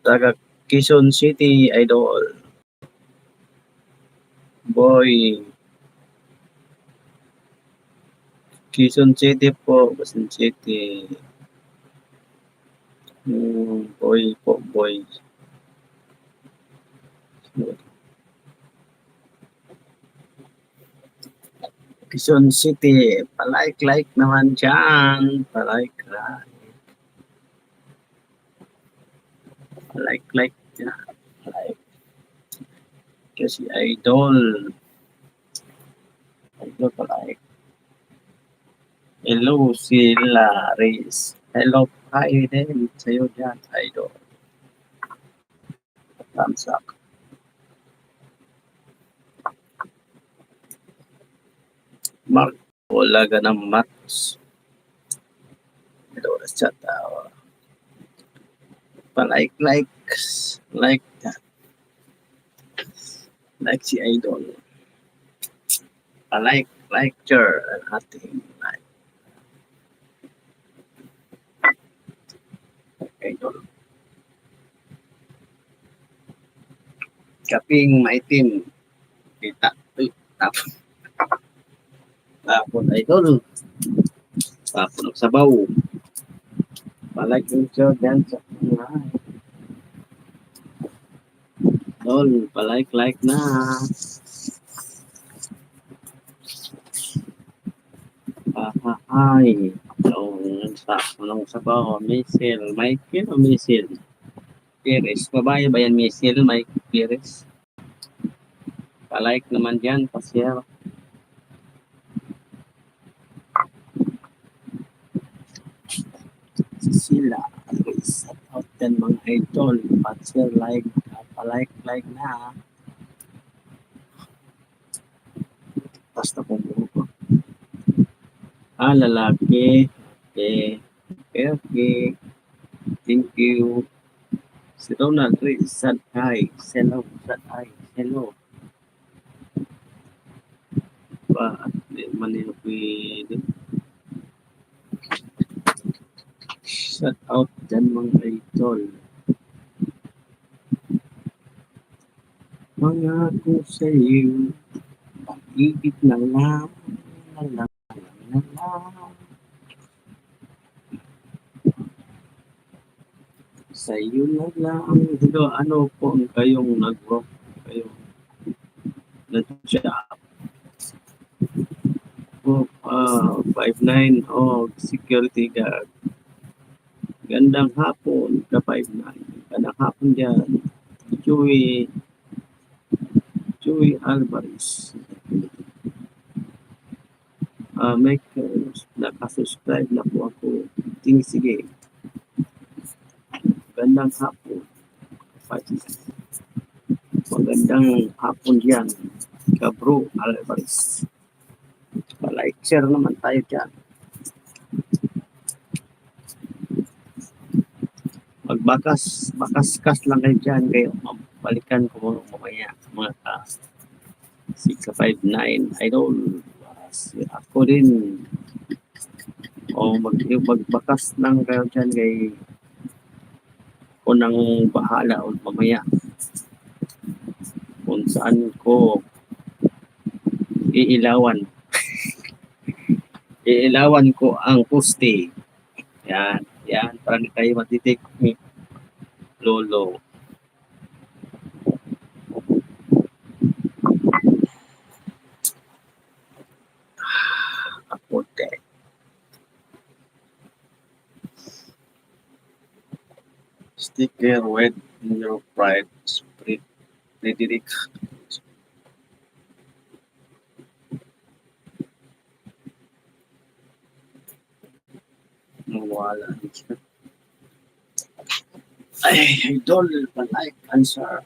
taga Quezon City, idol. Boy. Quezon City po, Quezon City. Boy po, boy. Quezon City, palike-like naman dyan. Palike-like. Palike-like dyan. Like. Kasi idol. Idol palike. Hello, sila, Riz. Hello, hi din sa'yo dyan, idol. Thumbs up. Mark, wala ka ng Marcos. Ito, oras chat tawa. Pa-like that. Like si idol. Pa-like share ang ating like. Idol. Kaping maitim. Kita. Tapon. Tapon idol. Tapon ng sabaw. Pa-like yung share dyan sa mga. Idol, pa-like na. Hi. Anong sabaw? Misil. Michael o Misil? Pires. Babae ba yan, Misil? Mike Pires. Pa-like naman dyan. Pa-share. Sila. Sa out din mga idol. Pa-share, like. Pa-like na. Basta kung grupo. Lalaki. Okay. Thank you. Si Ronald Riz, sad hi. Hello, sad hi. Hello. Di Manila pwede. Shout out dyan mga idol. Mga ko sa iyo, pag-ibig na lang. Sa iyo na lang. Dito, ano po kayong nag-work? Kayong nag-job? 5'9" security guard. Gandang hapon ka 5'9". Gandang hapon dyan. Joey Alvarez. Nakasubscribe na po ako. Sige. Gandang hapon. Magandang hapon dyan. Bro Alvarez. Pa-like share naman tayo dyan. Magbakas lang kayo dyan. Kayo, balikan ko mamaya. Mga 6'5'9". Idol. Ako din. Magbakas lang kayo dyan kay ako nang bahala o mamaya kung saan ko iilawan ko ang poste. Yan, para hindi kayo matitik ni Lolo. Apote. Sticker with your pride, spirit, Frederick. Wala. Ay, idol, pa-like, answer.